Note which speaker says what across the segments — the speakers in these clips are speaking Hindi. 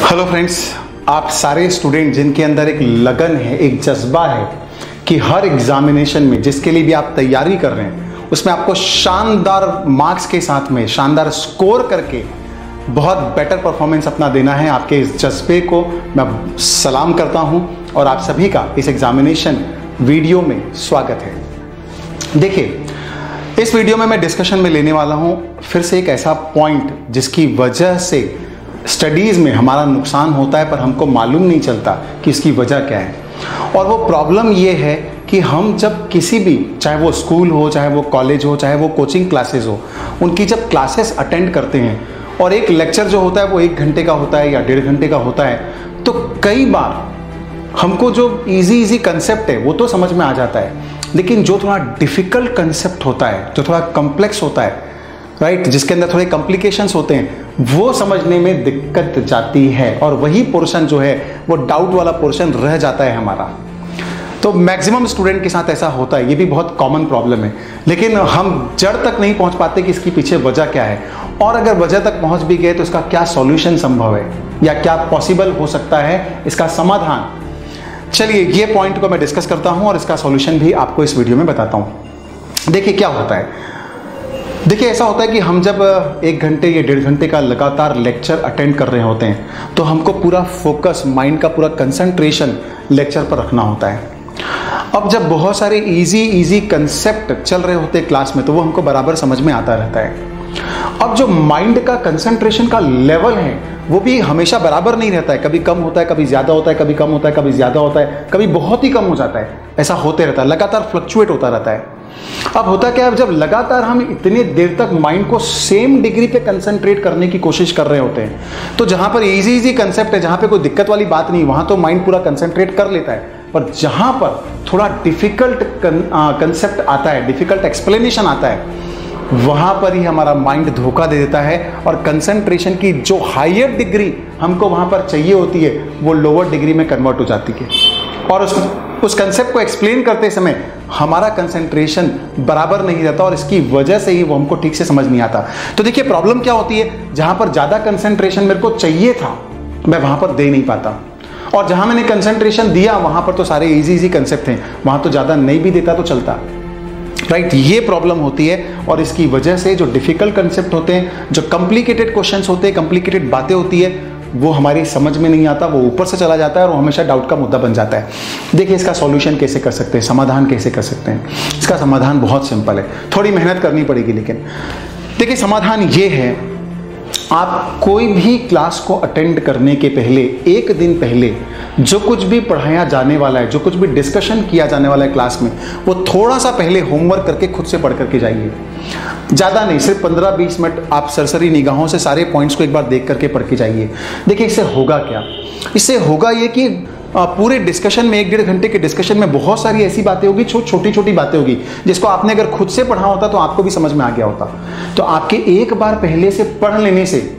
Speaker 1: हेलो फ्रेंड्स, आप सारे स्टूडेंट जिनके अंदर एक लगन है, एक जज्बा है कि हर एग्जामिनेशन में जिसके लिए भी आप तैयारी कर रहे हैं उसमें आपको शानदार मार्क्स के साथ में शानदार स्कोर करके बहुत बेटर परफॉर्मेंस अपना देना है, आपके इस जज्बे को मैं सलाम करता हूं और आप सभी का इस एग्जामिनेशन वीडियो में स्वागत है। देखिए, इस वीडियो में मैं डिस्कशन में लेने वाला हूं फिर से एक ऐसा पॉइंट जिसकी वजह से स्टडीज़ में हमारा नुकसान होता है पर हमको मालूम नहीं चलता कि इसकी वजह क्या है। और वो प्रॉब्लम ये है कि हम जब किसी भी, चाहे वो स्कूल हो, चाहे वो कॉलेज हो, चाहे वो कोचिंग क्लासेस हो, उनकी जब क्लासेस अटेंड करते हैं और एक लेक्चर जो होता है वो 1 घंटे का होता है या 1.5 घंटे का होता है, तो कई बार हमको जो इजी कंसेप्ट है वो तो समझ में आ जाता है, लेकिन जो थोड़ा डिफिकल्ट कंसेप्ट होता है, जो थोड़ा कॉम्प्लेक्स होता है, राइट, जिसके अंदर थोड़े कॉम्प्लिकेशंस होते हैं, वो समझने में दिक्कत जाती है और वही पोर्शन जो है वो डाउट वाला पोर्शन रह जाता है हमारा। तो मैक्सिमम स्टूडेंट के साथ ऐसा होता है, ये भी बहुत कॉमन प्रॉब्लम है, लेकिन हम जड़ तक नहीं पहुंच पाते कि इसकी पीछे वजह क्या है, और अगर वजह तक पहुंच भी गए तो इसका क्या सॉल्यूशन संभव है या क्या पॉसिबल हो सकता है, इसका समाधान। चलिए, ये पॉइंट को मैं डिस्कस करता हूं और इसका सॉल्यूशन भी आपको इस वीडियो में बताता हूं। देखिए क्या होता है, देखिए ऐसा होता है कि हम जब 1 घंटे या 1.5 घंटे का लगातार लेक्चर अटेंड कर रहे होते हैं तो हमको पूरा फोकस, माइंड का पूरा कंसंट्रेशन लेक्चर पर रखना होता है। अब जब बहुत सारे इजी कंसेप्ट चल रहे होते हैं क्लास में तो वो हमको बराबर समझ में आता रहता है। अब जो माइंड का कंसंट्रेशन का लेवल है वो भी हमेशा बराबर नहीं रहता है, कभी कम होता है, कभी ज़्यादा होता है, कभी कम होता है, कभी ज़्यादा होता है, कभी बहुत ही कम हो जाता है। ऐसा होते रहता है, लगातार फ्लक्चुएट होता रहता है। अब होता क्या है, जब लगातार हम इतनी देर तक माइंड को सेम डिग्री पे कंसंट्रेट करने की कोशिश कर रहे होते हैं तो जहां पर इजी कंसेप्ट है, जहां पे कोई दिक्कत वाली बात नहीं, वहां तो माइंड पूरा कंसंट्रेट कर लेता है, पर जहां पर थोड़ा डिफिकल्ट कंसेप्ट आता है, डिफिकल्ट एक्सप्लेनेशन आता है, वहां पर ही हमारा माइंड धोखा दे देता है और कंसंट्रेशन की जो हायर डिग्री हमको वहां पर चाहिए होती है वो लोअर डिग्री में कन्वर्ट हो जाती है और उस कंसेप्ट को एक्सप्लेन करते समय हमारा कंसंट्रेशन बराबर नहीं रहता और इसकी वजह से ही वो हमको ठीक से समझ नहीं आता। तो देखिए प्रॉब्लम क्या होती है, जहां पर ज़्यादा कंसंट्रेशन मेरे को चाहिए था मैं वहां पर दे नहीं पाता, और जहां मैंने कंसंट्रेशन दिया वहां पर तो सारे इजी कंसेप्ट हैं, वहां तो ज़्यादा नहीं भी देता तो चलता, राइट। ये प्रॉब्लम होती है और इसकी वजह से जो डिफिकल्ट कंसेप्ट होते हैं, जो कॉम्प्लिकेटेड क्वेश्चंस होते हैं, कॉम्प्लिकेटेड बातें होती है, वो हमारी समझ में नहीं आता, वो ऊपर से चला जाता है और वो हमेशा डाउट का मुद्दा बन जाता है। देखिए इसका सॉल्यूशन कैसे कर सकते हैं, समाधान कैसे कर सकते हैं। इसका समाधान बहुत सिंपल है, थोड़ी मेहनत करनी पड़ेगी, लेकिन देखिए समाधान ये है, आप कोई भी क्लास को अटेंड करने के पहले, 1 दिन पहले जो कुछ भी पढ़ाया जाने वाला है, जो कुछ भी डिस्कशन किया जाने वाला है क्लास में, वो थोड़ा सा पहले होमवर्क करके खुद से पढ़ करके जाइए। ज़्यादा नहीं, सिर्फ 15-20 मिनट आप सरसरी निगाहों से सारे पॉइंट्स को एक बार देख करके पढ़ के जाइए। देखिए इससे होगा क्या, इससे होगा ये कि पूरे डिस्कशन में, 1-1.5 घंटे के डिस्कशन में बहुत सारी ऐसी बातें होगी, छोटी छोटी बातें होगी जिसको आपने अगर खुद से पढ़ा होता तो आपको भी समझ में आ गया होता। तो आपके एक बार पहले से पढ़ लेने से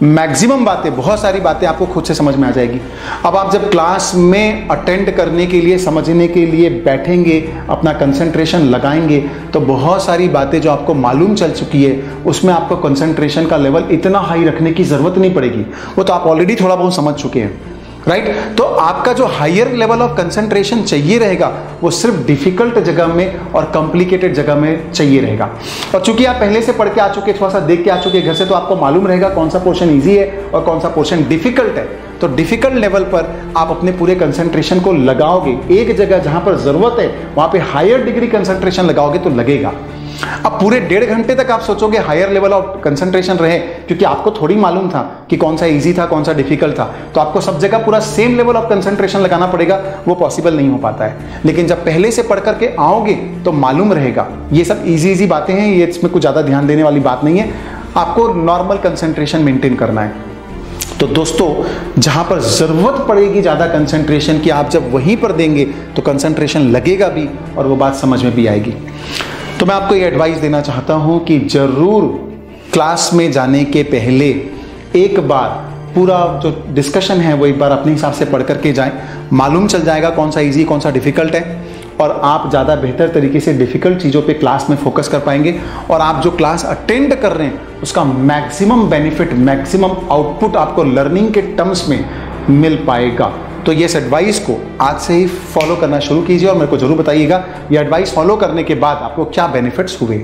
Speaker 1: मैक्सिमम बातें, बहुत सारी बातें आपको खुद से समझ में आ जाएगी। अब आप जब क्लास में अटेंड करने के लिए, समझने के लिए बैठेंगे, अपना कंसंट्रेशन लगाएंगे, तो बहुत सारी बातें जो आपको मालूम चल चुकी है उसमें आपको कंसंट्रेशन का लेवल इतना हाई रखने की जरूरत नहीं पड़ेगी, वो तो आप ऑलरेडी थोड़ा बहुत समझ चुके हैं, राइट। तो आपका जो हायर लेवल ऑफ कंसंट्रेशन चाहिए रहेगा वो सिर्फ डिफिकल्ट जगह में और कॉम्प्लिकेटेड जगह में चाहिए रहेगा। और चूंकि आप पहले से पढ़ के आ चुके, थोड़ा सा देख के आ चुके घर से, तो आपको मालूम रहेगा कौन सा पोर्शन इजी है और कौन सा पोर्शन डिफिकल्ट है। तो डिफिकल्ट लेवल पर आप अपने पूरे कंसंट्रेशन को लगाओगे, एक जगह जहां पर जरूरत है वहां पे हायर डिग्री कंसंट्रेशन लगाओगे तो लगेगा। अब पूरे 1.5 घंटे तक आप सोचोगे हायर लेवल ऑफ कंसंट्रेशन रहे, क्योंकि आपको थोड़ी मालूम था कि कौन सा इजी था, कौन सा डिफिकल्ट था, तो आपको सब जगह पूरा सेम लेवल ऑफ कंसंट्रेशन लगाना पड़ेगा, वो पॉसिबल नहीं हो पाता है। लेकिन जब पहले से पढ़ करके आओगे तो मालूम रहेगा, ये सब इजी बातें हैं, ये इसमें कुछ ज़्यादा ध्यान देने वाली बात नहीं है, आपको नॉर्मल कंसंट्रेशन मेंटेन करना है। तो दोस्तों, जहां पर जरूरत पड़ेगी ज़्यादा कंसंट्रेशन की, आप जब वहीं पर देंगे तो कंसंट्रेशन लगेगा भी और वो बात समझ में भी आएगी। तो मैं आपको ये एडवाइस देना चाहता हूं कि जरूर क्लास में जाने के पहले एक बार पूरा जो डिस्कशन है वो एक बार अपने हिसाब से पढ़ करके जाएं, मालूम चल जाएगा कौन सा इजी कौन सा डिफिकल्ट है। और आप ज़्यादा बेहतर तरीके से डिफ़िकल्ट चीज़ों पे क्लास में फोकस कर पाएंगे और आप जो क्लास अटेंड कर रहे हैं उसका मैक्सिमम बेनिफिट, मैक्सिमम आउटपुट आपको लर्निंग के टर्म्स में मिल पाएगा। तो ये एडवाइस को आज से ही फॉलो करना शुरू कीजिए और मेरे को जरूर बताइएगा ये एडवाइस फॉलो करने के बाद आपको क्या बेनिफिट्स हुए।